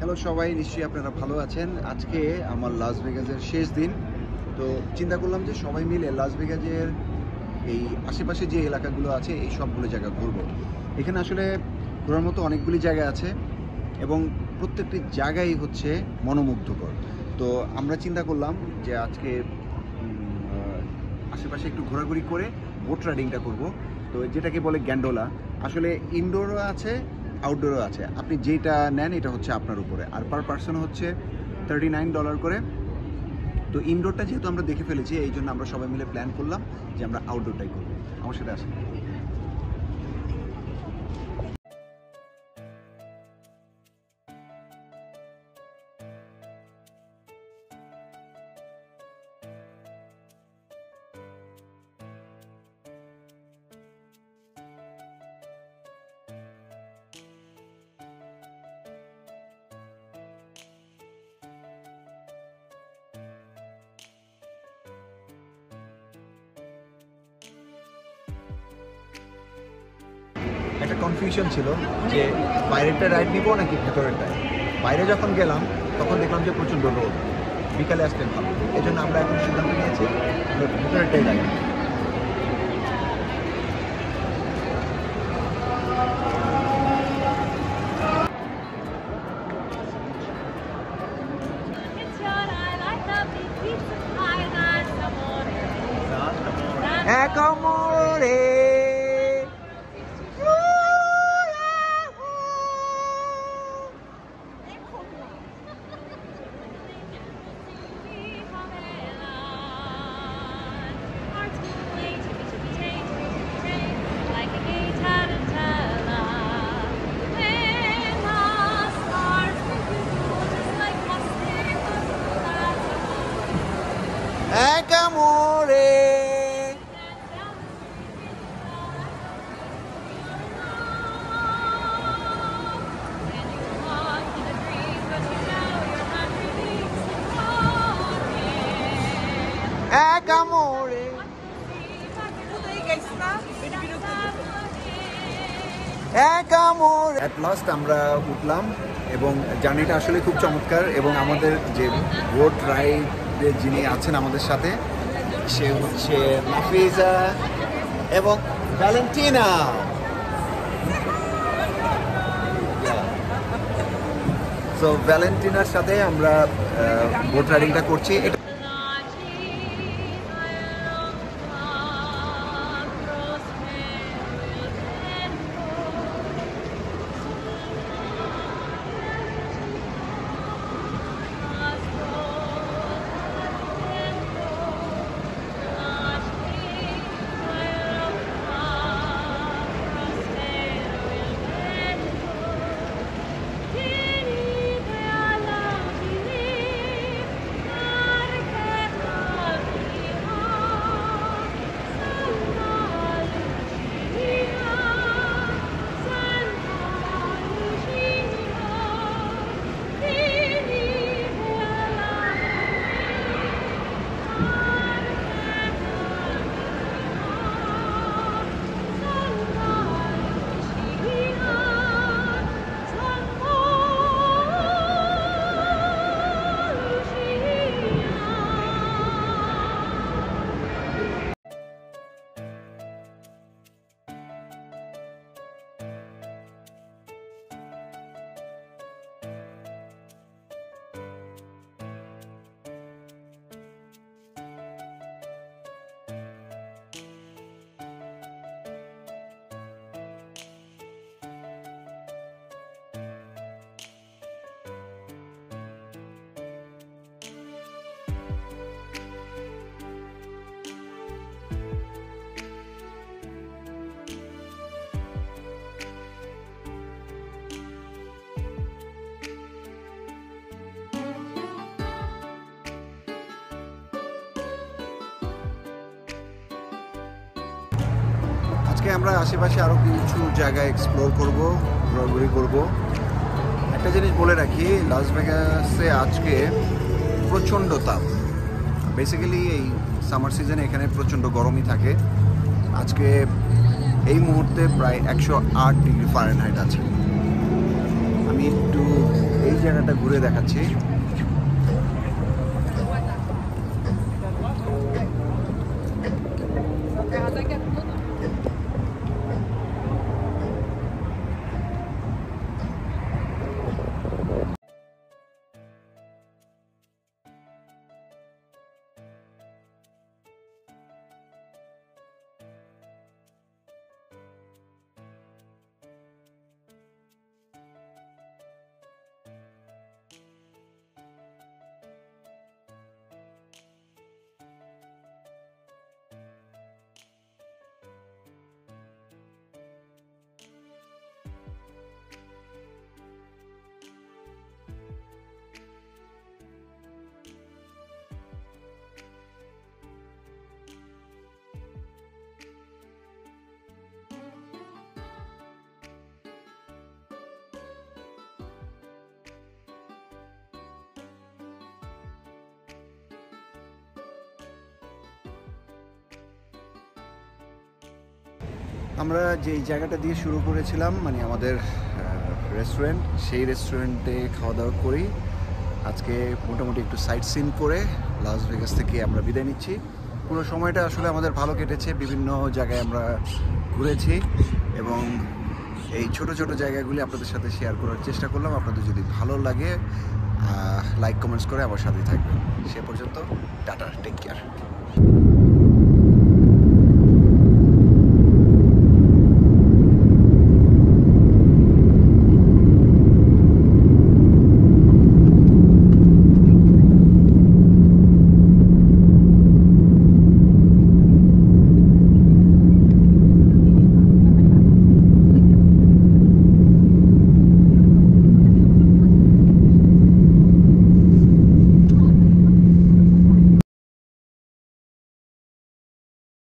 Hello সবাই, নিশ্চয়ই আপনারা ভালো আছেন। আজকে আমার লাস ভেগাসের শেষ দিন। তো চিন্তা করলাম যে সবাই মিলে লাস ভেগাসের এই আশেপাশে যে এলাকাগুলো আছে এই সবগুলো জায়গা ঘুরবো। এখানে আসলে ঘোরার মতো অনেকগুলি জায়গা আছে এবং প্রত্যেকটি জায়গাই হচ্ছে মনোমুগ্ধকর। তো আমরা চিন্তা করলাম যে আজকে আশেপাশে একটু ঘোরাঘুরি করে বোট রাইডিংটা করব। তো যেটাকে বলে গ্যান্ডোলা। আসলে ইনডোরও আছে, আউটডোরও আছে। আপনি যেটা নেন এটা হচ্ছে আপনার উপরে। আর পার পার্সন হচ্ছে $39 করে। তো ইনডোরটা যেহেতু আমরা দেখে ফেলেছি, এই জন্য আমরা সবাই মিলে প্ল্যান করলাম যে আমরা আউটডোরটাই করবো। আমার সাথে আসেন। একটা কনফিউশন ছিল যে বাইরেরটা রাইড নিবো নাকি ভেতরেরটায়। বাইরে যখন গেলাম তখন দেখলাম যে প্রচণ্ড রোদ, বিকালে আসলে ভালো। এই জন্য আমরা এখন সিদ্ধান্ত নিয়েছি ভেতরেরটাই রাইড। অ্যাট লাস্ট আমরা উঠলাম এবং জার্নিটা আসলে খুব চমৎকার। এবং আমাদের যে বোট রাইডে যিনি আছেন আমাদের সাথে, সে হচ্ছে নাফিজা এবং ভ্যালেন্টিনা। সো ভ্যালেন্টিনার সাথে আমরা বোট রাইডিংটা করছি। এটা আজকে আমরা আশেপাশে আরও কিছু জায়গা এক্সপ্লোর করব, ঘোরাঘুরি করব। একটা জিনিস বলে রাখি, লাস ভেগাসে আজকে প্রচণ্ড তাপ। বেসিক্যালি এই সামার সিজনে এখানে প্রচণ্ড গরমই থাকে। আজকে এই মুহূর্তে প্রায় 108 ডিগ্রি ফারেনহাইট আছে। আমি একটু এই জায়গাটা ঘুরে দেখাচ্ছি। আমরা যে জায়গাটা দিয়ে শুরু করেছিলাম মানে আমাদের রেস্টুরেন্ট, সেই রেস্টুরেন্টে খাওয়া দাওয়া করি। আজকে মোটামুটি একটু সাইট সিন করে লাস ভেগাস থেকে আমরা বিদায় নিচ্ছি। পুরো সময়টা আসলে আমাদের ভালো কেটেছে, বিভিন্ন জায়গায় আমরা ঘুরেছি এবং এই ছোট ছোট জায়গাগুলি আপনাদের সাথে শেয়ার করার চেষ্টা করলাম। আপনাদের যদি ভালো লাগে লাইক কমেন্টস করে আমার সাথে থাকবেন। সে পর্যন্ত টাটা, টেক কেয়ার।